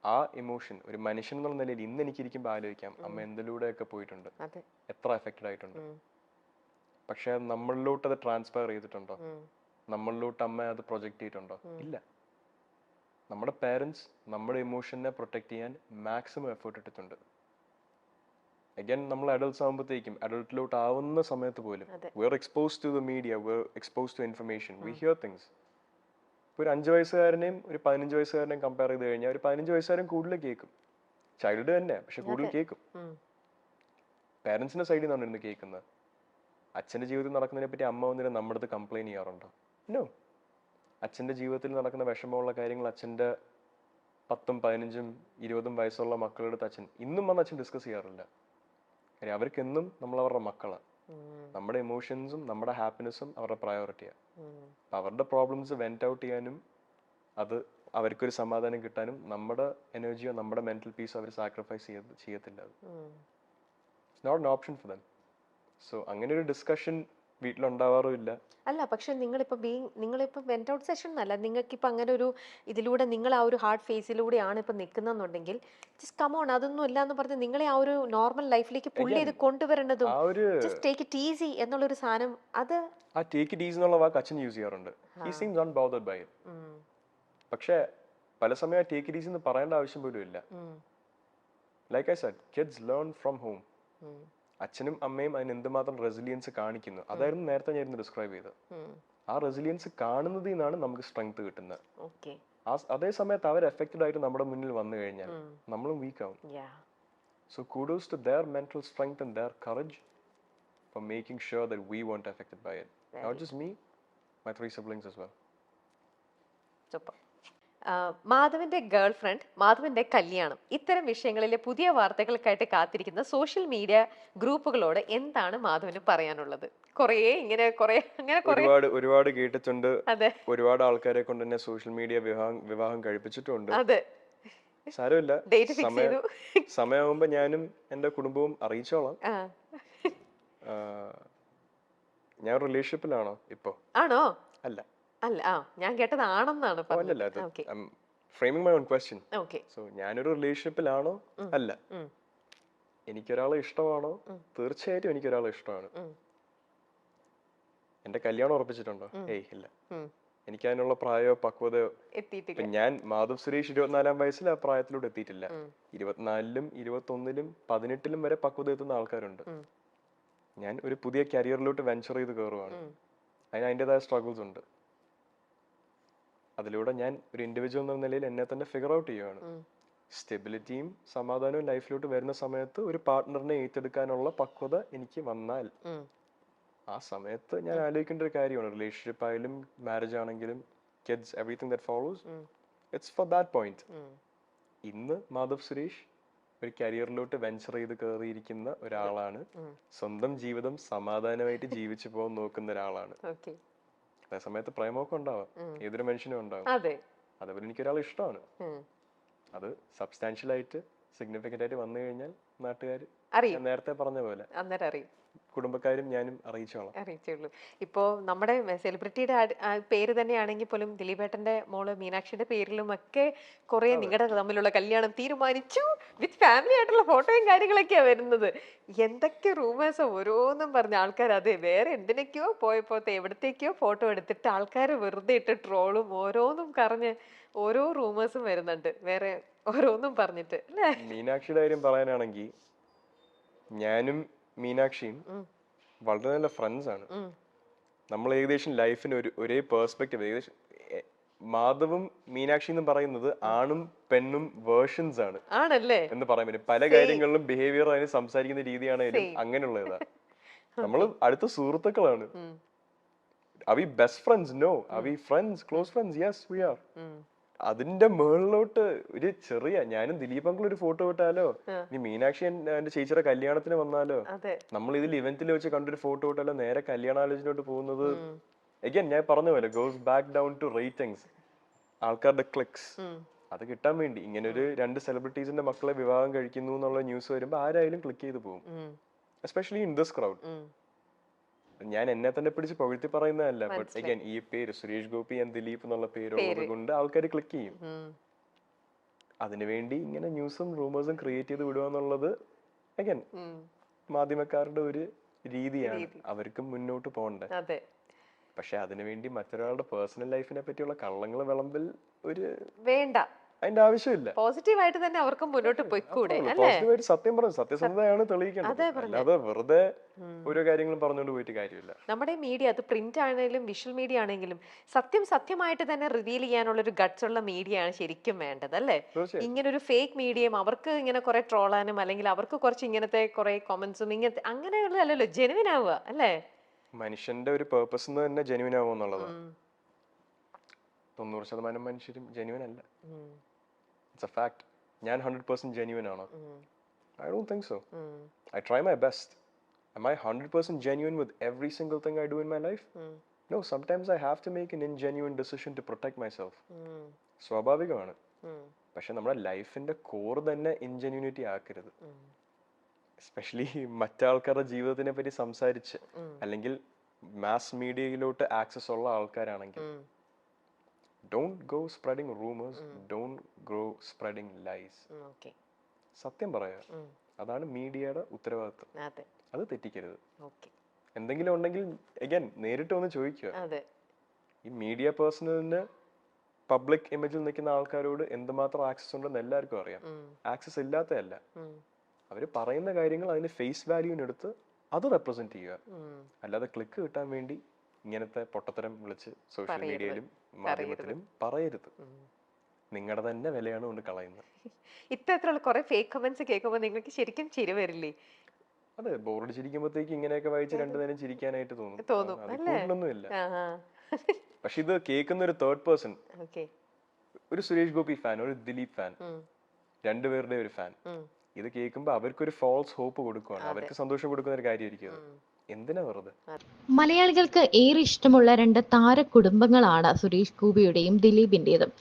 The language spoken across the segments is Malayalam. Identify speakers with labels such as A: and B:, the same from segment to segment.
A: ആ ഇമോഷൻ ഒരു മനുഷ്യൻ എന്നുള്ള നിലയിൽ ഇന്ന് എനിക്കിരിക്കുമ്പോൾ ആലോചിക്കാം അമ്മ എന്തിലൂടെയൊക്കെ പോയിട്ടുണ്ട്, എത്ര എഫക്റ്റഡ് ആയിട്ടുണ്ട്. പക്ഷെ നമ്മളിലോട്ട് അത് ട്രാൻസ്ഫർ ചെയ്തിട്ടുണ്ടോ? നമ്മളിലോട്ട് അമ്മ അത് പ്രൊജക്ട് ചെയ്തിട്ടുണ്ടോ? ഇല്ല. നമ്മുടെ പേരൻസ് നമ്മുടെ ഇമോഷനെ പ്രൊട്ടക്ട് ചെയ്യാൻ മാക്സിമം എഫേർട്ട് എടുത്തിട്ടുണ്ട്. അഗൈൻ നമ്മൾ അഡൾട്ട്സ് ആകുമ്പോഴത്തേക്കും അഡൾട്ടിലോട്ട് ആവുന്ന സമയത്ത് പോലും we are exposed to the media, we are exposed to information, we hear things. ഇപ്പോൾ ഒരു 5 വയസ്സുകാരനെയും ഒരു 15 വയസ്സുകാരനെയും കമ്പയർ ചെയ്ത് കഴിഞ്ഞാൽ ഒരു 15 വയസ്സുകാരൻ കൂടുതൽ കേൾക്കും. ചൈൽഡ് തന്നെ, പക്ഷെ കൂടുതൽ കേൾക്കും. പേരൻസിന്റെ സൈഡിൽ നിന്നാണ് ഇരുന്ന് കേൾക്കുന്നത്. അച്ഛൻ്റെ ജീവിതത്തിൽ നടക്കുന്നതിനെ പറ്റി അമ്മ വന്നിട്ട് നമ്മുടെ അടുത്ത് കംപ്ലൈൻറ്റ് ചെയ്യാറുണ്ടോ? നോ. അച്ഛൻ്റെ ജീവിതത്തിൽ നടക്കുന്ന വിഷമമുള്ള കാര്യങ്ങൾ അച്ഛൻ്റെ 10, 15, 20 വയസ്സുള്ള മക്കളുടെ അടുത്ത് അച്ഛൻ ഇന്നും വന്ന് അച്ഛൻ ഡിസ്കസ് ചെയ്യാറില്ല. കാര്യം അവർക്കെന്നും നമ്മൾ അവരുടെ മക്കളാണ്. നമ്മുടെ ഇമോഷൻസും നമ്മുടെ ഹാപ്പിനെസ്സും അവരുടെ പ്രയോറിറ്റിയാണ്. അവരുടെ പ്രോബ്ലംസ് വെന്റ് ഔട്ട് ചെയ്യാനും അത് അവർക്കൊരു സമാധാനം കിട്ടാനും നമ്മുടെ എനർജിയോ നമ്മുടെ മെന്റൽ പീസോ അവർ സാക്രിഫൈസ് ചെയ്യത്തില്ല. It's not an option for them. So അങ്ങനെ ഒരു ഡിസ്കഷൻ വീട്ടിലുണ്ടാവാറുമില്ല.
B: അല്ല, പക്ഷെ നിങ്ങളിപ്പോൾ വെന്റ് ഔട്ട് സെഷൻ എന്നല്ല, നിങ്ങൾക്കിപ്പോൾ അങ്ങനെ ഒരു ഇതിലൂടെ നിങ്ങൾ ആ ഒരു ഹാർഡ് ഫേസിലൂടെയാണ് ഇപ്പം നിൽക്കുന്നെന്നുണ്ടെങ്കിൽ ജസ്റ്റ് കമോൺ, അതൊന്നും ഇല്ല എന്ന് പറഞ്ഞ് നിങ്ങളെ ആ ഒരു നോർമൽ ലൈഫിലേക്ക് പുള്ളി ഇത് കൊണ്ടുവരേണ്ടതും ജസ്റ്റ് ടേക്ക് ഇറ്റ് ഈസി എന്നുള്ളൊരു സാധനം, അത്
A: ആ ടേക്ക് ഇറ്റ് ഈസി എന്നുള്ള വാക്ക് അച്ഛൻ യൂസ് ചെയ്യാറുണ്ട്. He seems unbothered by it. പക്ഷേ പല സമയം ടേക്ക് ഇറ്റ് ഈസി എന്ന് പറയേണ്ട ആവശ്യം പോലും ഇല്ല. Like I said, kids learn from home. അച്ഛനും അമ്മയും അതിന് എന്തുമാത്രം റെസിലിയൻസ് കാണിക്കുന്നു, അതായിരുന്നു നേരത്തെ ഞാൻ ഡിസ്ക്രൈബ് ചെയ്തത്. ആ റെസിലിയൻസ് കാണുന്നതിൽ നിന്നാണ് നമുക്ക് സ്ട്രെങ്ത് കിട്ടുന്നത്. അതേ സമയത്ത് അവർ എഫക്റ്റഡ് ആയിട്ട് നമ്മുടെ മുന്നിൽ വന്നു കഴിഞ്ഞാൽ നമ്മളും വീക്ക് ആവും. So kudos to their mental strength and their courage for making sure that we weren't affected by it. Not just me, my 3 siblings as well.
B: Super. മാധവന്റെ ഗേൾ ഫ്രണ്ട്, മാധവന്റെ കല്യാണം, ഇത്തരം വിഷയങ്ങളിലെ പുതിയ വാർത്തകൾക്കായിട്ട് കാത്തിരിക്കുന്ന സോഷ്യൽ മീഡിയ ഗ്രൂപ്പുകളോട് എന്താണ് മാധവന് പറയാനുള്ളത്?
A: ഒരുപാട് കേട്ടിട്ടുണ്ട്. ഒരുപാട് ആൾക്കാരെ കൊണ്ട് തന്നെ സോഷ്യൽ മീഡിയ വിവാഹം കഴിപ്പിച്ചിട്ടുണ്ട്. സാരമില്ല, സമയമാകുമ്പോ ഞാനും എന്റെ കുടുംബവും അറിയിച്ചോളാം. ഞാൻ റിലേഷൻഷിപ്പിലാണോ ഇപ്പോ?
B: ആണോ?
A: അല്ല
B: അല്ല, ഞാൻ കേട്ടത് ആണെന്നാണ്.
A: Framing my own question. So ഞാനൊരു റിലേഷൻഷിപ്പിലാണോ? അല്ല. എനിക്കൊരാളെ ഇഷ്ടമാണോ? തീർച്ചയായിട്ടും എനിക്കൊരാളെ ഇഷ്ടമാണ്. എന്റെ കല്യാണം ഉറപ്പിച്ചിട്ടുണ്ടോ? ഏയ് ഇല്ല. എനിക്ക് അതിനുള്ള പ്രായമോ പക്വതയോ എത്തിയിട്ടില്ല. ഞാൻ മാധവ് സുരേഷ് 24-ാം വയസ്സിൽ ആ പ്രായത്തിലൂടെ എത്തിയിട്ടില്ല. 24-ലും 21-ലും 18-ലും വരെ പക്വത എത്തുന്ന ആൾക്കാരുണ്ട്. ഞാൻ ഒരു പുതിയ കരിയറിലോട്ട് വെഞ്ചർ ചെയ്ത് കയറുവാണ്. അതിന് അതിൻ്റെതായ സ്ട്രഗിൾസ് ഉണ്ട്. അതിലൂടെ ഞാൻ ഒരു ഇൻഡിവിജ്വൽ എന്ന നിലയിൽ എന്നെ തന്നെ ഫിഗർ ഔട്ട് ചെയ്യുകയാണ്. സ്റ്റെബിലിറ്റിയും സമാധാനവും ലൈഫിലോട്ട് വരുന്ന സമയത്ത് ഒരു പാർട്ട്ണറിനെ ഏറ്റെടുക്കാനുള്ള പക്വത എനിക്ക് വന്നാൽ ആ സമയത്ത് ഞാൻ ആലോചിക്കേണ്ട ഒരു കാര്യമാണ്. റിലേഷൻഷിപ്പ് ആയാലും മാരേജ് ആണെങ്കിലും kids, everything that follows, it's for that point. ഇന്ന് മാധവ് സുരേഷ് ഒരു കരിയറിലോട്ട് വെഞ്ചർ ചെയ്ത് കയറിയിരിക്കുന്ന ഒരാളാണ്. സ്വന്തം ജീവിതം സമാധാനമായിട്ട് ജീവിച്ചു പോകാൻ നോക്കുന്ന ഒരാളാണ്. അതേ സമയത്ത് പ്രേമമൊക്കെ ഉണ്ടാവാം, ഏതൊരു മനുഷ്യനും ഉണ്ടാവും. അതേപോലെ എനിക്കൊരാൾ ഇഷ്ടമാണ്. അത് സബ്സ്റ്റാൻഷ്യൽ ആയിട്ട് സിഗ്നിഫിക്കന്റ് ആയിട്ട് വന്നു കഴിഞ്ഞാൽ നാട്ടുകാർ നേരത്തെ പറഞ്ഞ പോലെ കുടുംബക്കാരും ഞാനും അറിയിച്ചോളൂ.
B: ഇപ്പോ നമ്മുടെ സെലിബ്രിറ്റിയുടെ പേര് തന്നെയാണെങ്കിൽ പോലും ദിലീപേട്ടന്റെ മോള് മീനാക്ഷിയുടെ പേരിലും ഒക്കെ കുറെ നിങ്ങളുടെ തമ്മിലുള്ള കല്യാണം തീരുമാനിച്ചു വിത്ത് ഫാമിലി ആയിട്ടുള്ള ഫോട്ടോയും കാര്യങ്ങളൊക്കെയാ വരുന്നത്. എന്തൊക്കെ റൂമേഴ്സ് ഓരോന്നും പറഞ്ഞ ആൾക്കാർ അത് വേറെ എന്തിനൊക്കെയോ പോയപ്പോഴത്തെ എവിടത്തേക്കോ ഫോട്ടോ എടുത്തിട്ട് ആൾക്കാർ വെറുതെ ഇട്ട് ട്രോളും ഓരോന്നും പറഞ്ഞ് ഓരോ റൂമേഴ്സും വരുന്നുണ്ട്, വേറെ ഓരോന്നും പറഞ്ഞിട്ട് അല്ലേ?
A: മീനാക്ഷിയുടെ കാര്യം പറയാനാണെങ്കിൽ ഞാനും മീനാക്ഷിയും വളരെ നല്ല ഫ്രണ്ട്സ് ആണ്. നമ്മൾ ഏകദേശം ലൈഫിന് ഒരേ പേഴ്സ്പെക്റ്റീവ്, ഏകദേശം മാധവും മീനാക്ഷി എന്ന് പറയുന്നത് ആണും പെണ്ണും വേർഷൻസ് ആണ് എന്ന് പറയാൻ പറ്റും. പല കാര്യങ്ങളിലും ബിഹേവിയർ അതിന് സംസാരിക്കുന്ന രീതിയാണെങ്കിലും അങ്ങനെയുള്ളതാ. നമ്മൾ അടുത്ത സുഹൃത്തുക്കളാണ്. Are we best friends? No. Are we friends? Close friends? Yes, we are. അതിന്റെ മുകളിലോട്ട് ഒരു ചെറിയ ഞാനും ദിലീപ് ഒരു ഫോട്ടോ ഇട്ടാലോ, ഇനി മീനാക്ഷി എന്റെ ചേച്ചിയുടെ കല്യാണത്തിന് വന്നാലോ, നമ്മൾ ഇതിൽ ഇവന്റിൽ വെച്ച് കണ്ടൊരു ഫോട്ടോ ഇട്ടാലോ, നേരെ കല്യാണാലോചനയോട്ട് പോകുന്നത് അഗൈൻ ഞാൻ പറഞ്ഞ പോലെ goes back down to ratings, ആൾക്കാരുടെ ക്ലിക്സ്. അത് കിട്ടാൻ വേണ്ടി ഇങ്ങനെ ഒരു 2 സെലിബ്രിറ്റീസിന്റെ മക്കളെ വിവാഹം കഴിക്കുന്നു എന്നുള്ള ന്യൂസ് വരുമ്പോൾ ആരായാലും ക്ലിക്ക് ചെയ്ത് പോകും, എസ്പെഷ്യലി ഇൻ ദിസ് ക്രൗഡ്. ഞാൻ എന്നെ തന്നെ പിടിച്ച് പുകഴ്ത്തി പറയുന്നതല്ല, ബട്ട് അഗൈൻ ഈ പേര് സുരേഷ് ഗോപി ആൻഡ് ദിലീപ് എന്നുള്ള പേരുള്ളത് കൊണ്ട് ആൾക്കാർ ക്ലിക്ക് ചെയ്യും. അതിനുവേണ്ടി ഇങ്ങനെ ന്യൂസും റൂമേഴ്സും ക്രിയേറ്റ് ചെയ്ത് വിടുക എന്നുള്ളത് അഗൈൻ മാധ്യമക്കാരുടെ ഒരു രീതിയാണ്. അവർക്കും മുന്നോട്ട് പോകണ്ടേ. പക്ഷെ അതിനുവേണ്ടി മറ്റൊരാളുടെ പേഴ്സണൽ ലൈഫിനെ പറ്റിയുള്ള കള്ളങ്ങൾ വിളമ്പിൽ ഒരു
B: വേണ്ട,
A: അതിന്റെ ആവശ്യമില്ല.
B: പോസിറ്റീവായിട്ട് തന്നെ അവർക്ക് മുന്നോട്ട് പോയിക്കൂടെ?
A: പോസിറ്റീവായിട്ട് സത്യം പറഞ്ഞു, സത്യസന്ധതയാണ് തെളിയിക്കേണ്ടത്, അല്ലാതെ വെറുതെ ഓരോ കാര്യങ്ങളും പറഞ്ഞുകൊണ്ട് പോയിട്ട് കാര്യമില്ല.
B: നമ്മുടെ മീഡിയ, അത് പ്രിന്റ് ആണെങ്കിലും വിഷ്വൽ മീഡിയ ആണെങ്കിലും സത്യമായിട്ട് തന്നെ റിവീൽ ചെയ്യാനുള്ള ഒരു ഗട്ട്സ് ഉള്ള മീഡിയ ആണ് ശരിക്കും വേണ്ടത്, അല്ലേ? ഇങ്ങനെ ഒരു ഫേക്ക് മീഡിയം അവർക്ക് ഇങ്ങനെ കുറെ ട്രോളാനും അല്ലെങ്കിൽ അവർക്ക് കുറച്ച് ഇങ്ങനത്തെ കുറെ കൊമന്റ്സും ഇങ്ങനത്തെ അങ്ങനെയുള്ളതല്ലോ, ജെനുവിൻ ആവുക, അല്ലേ?
A: മനുഷ്യന്റെ ഒരു പേർപ്പസ് തന്നെ ജെനുവിൻ ആവുക എന്നുള്ളതാണ്. 90% മനുഷ്യരും ജെനുവിൻ അല്ല. It's a fact. ഞാൻ 100% genuine ആണോ? I don't think so. I try my best. Am I 100% genuine with every single thing I do in my life? No, sometimes I have to make an ingenuine decision to protect myself. സ്വാഭാവികമാണ്. പക്ഷെ നമ്മുടെ ലൈഫിന്റെ കോർ തന്നെ ഇൻജെന്യൂനിറ്റി ആക്കരുത്. എസ്പെഷ്യലി മറ്റാൾക്കാരുടെ ജീവിതത്തിനെ പറ്റി സംസാരിച്ച് അല്ലെങ്കിൽ മാസ് മീഡിയയിലോട്ട് ആക്സസ് ഉള്ള ആൾക്കാരാണെങ്കിൽ don't go spreading rumors, don't go spreading lies. സത്യം പറയാ, അതാണ് മീഡിയയുടെ ഉത്തരവാദിത്വം. അത് തെറ്റിക്കരുത്. എന്തെങ്കിലും ഉണ്ടെങ്കിൽ അഗൈൻ നേരിട്ട് വന്ന് ചോദിക്കുക. ഈ മീഡിയ പേഴ്സണലിന് പബ്ലിക് ഇമേജിൽ നിൽക്കുന്ന ആൾക്കാരോട് എന്തുമാത്രം ആക്സസ് ഉണ്ടെന്ന് എല്ലാവർക്കും അറിയാം. ആക്സസ് ഇല്ലാത്തതല്ല. അവര് പറയുന്ന കാര്യങ്ങൾ അതിന് ഫേസ് വാല്യൂവിനെടുത്ത് അത് റെപ്രസെന്റ് ചെയ്യുക. അല്ലാതെ ക്ലിക്ക് കിട്ടാൻ വേണ്ടി ഇങ്ങനത്തെ പൊട്ടത്തരം വിളിച്ച് സോഷ്യൽ മീഡിയയിലും മാധ്യമത്തിലും പറയരുത്. നിങ്ങളുടെ തന്നെ വിലയാണ് കൊണ്ട് കളയുന്നത്.
B: ഇത്തരത്തിലുള്ള കുറെ ഫേക്ക് കമന്റ്സ് കേൾക്കുമ്പോൾ നിങ്ങൾക്ക് ശരിക്കും ചിരി വരില്ലേ?
A: അതെ, ബോർഡ് ചിരിക്കുമ്പോഴത്തേക്ക് ഇങ്ങനെയൊക്കെ വായിച്ച് രണ്ടു നേരം ചിരിക്കാനായിട്ട് തോന്നും. കൂടുതലൊന്നുമില്ല. പക്ഷെ ഇത് കേൾക്കുന്ന ഒരു തേർഡ് പേഴ്സൺ, ഒരു സുരേഷ് ഗോപി ഫാൻ, ഒരു ദിലീപ് ഫാൻ, രണ്ടുപേരുടെ ഒരു ഫാൻ, ഇത് കേൾക്കുമ്പോ അവർക്കൊരു ഫാൾസ് ഹോപ്പ് കൊടുക്കുകയാണ്, അവർക്ക് സന്തോഷം കൊടുക്കുന്ന ഒരു കാര്യമായിരിക്കും അത്. എന്തിനാ വെറുതെ?
C: മലയാളികൾക്ക് ഏറെ ഇഷ്ടമുള്ള രണ്ട് താര കുടുംബങ്ങളാണ് സുരേഷ് ഗോപിയുടെയും ദിലീപിന്റേതും.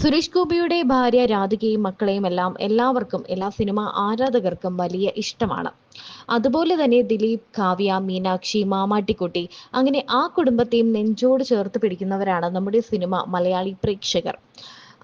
C: സുരേഷ് ഗോപിയുടെ ഭാര്യ രാധികയും മക്കളെയും എല്ലാം എല്ലാവർക്കും, എല്ലാ സിനിമ ആരാധകർക്കും വലിയ ഇഷ്ടമാണ്. അതുപോലെ തന്നെ ദിലീപ്, കാവ്യ, മീനാക്ഷി, മാമാട്ടിക്കുട്ടി, അങ്ങനെ ആ കുടുംബത്തെയും നെഞ്ചോട് ചേർത്ത് പിടിക്കുന്നവരാണ് നമ്മുടെ സിനിമ മലയാളി പ്രേക്ഷകർ.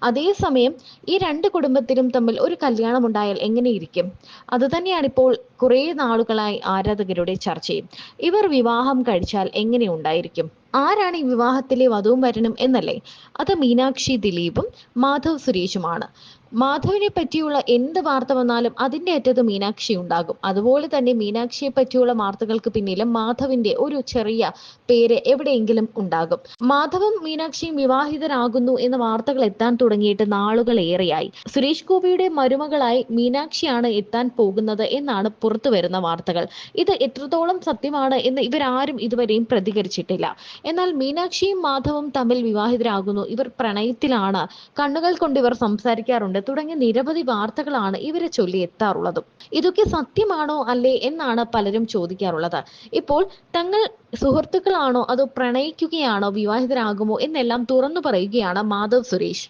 C: അതേസമയം ഈ രണ്ട് കുടുംബത്തിലും തമ്മിൽ ഒരു കല്യാണം ഉണ്ടായാൽ എങ്ങനെയിരിക്കും? അത് തന്നെയാണ് ഇപ്പോൾ കുറേ നാളുകളായി ആരാധകരുടെ ചർച്ചയും. ഇവർ വിവാഹം കഴിച്ചാൽ എങ്ങനെ ഉണ്ടായിരിക്കും? ആരാണ് ഈ വിവാഹത്തിലെ വധുവും വരനും എന്നല്ലേ? അത് മീനാക്ഷി ദിലീപും മാധവ് സുരേഷുമാണ്. മാധവിനെ പറ്റിയുള്ള എന്ത് വാർത്ത വന്നാലും അതിന്റെ അറ്റത്ത് മീനാക്ഷി ഉണ്ടാകും. അതുപോലെ തന്നെ മീനാക്ഷിയെ പറ്റിയുള്ള വാർത്തകൾക്ക് പിന്നിലും മാധവിന്റെ ഒരു ചെറിയ പേര് എവിടെയെങ്കിലും ഉണ്ടാകും. മാധവും മീനാക്ഷിയും വിവാഹിതരാകുന്നു എന്ന വാർത്തകൾ എത്താൻ തുടങ്ങിയിട്ട് നാളുകളേറെയായി. സുരേഷ് ഗോപിയുടെ മരുമകളായി മീനാക്ഷിയാണ് എത്താൻ പോകുന്നത് എന്നാണ് പുറത്തു വരുന്ന വാർത്തകൾ. ഇത് എത്രത്തോളം സത്യമാണ് എന്ന് ഇവരാരും ഇതുവരെയും പ്രതികരിച്ചിട്ടില്ല. എന്നാൽ മീനാക്ഷിയും മാധവും തമ്മിൽ വിവാഹിതരാകുന്നു, ഇവർ പ്രണയത്തിലാണ്, കണ്ണുകൾ കൊണ്ട് ഇവർ സംസാരിക്കാറുണ്ട് തുടങ്ങിയ നിരവധി വാർത്തകളാണ് ഇവരെ ചൊല്ലി എത്താറുള്ളതും. ഇതൊക്കെ സത്യമാണോ അല്ലേ എന്നാണ് പലരും ചോദിക്കാറുള്ളത്. ഇപ്പോൾ തങ്ങൾ സുഹൃത്തുക്കളാണോ അതോ പ്രണയിക്കുകയാണോ, വിവാഹിതരാകുമോ എന്നെല്ലാം തുറന്നു പറയുകയാണ് മാധവ് സുരേഷ്.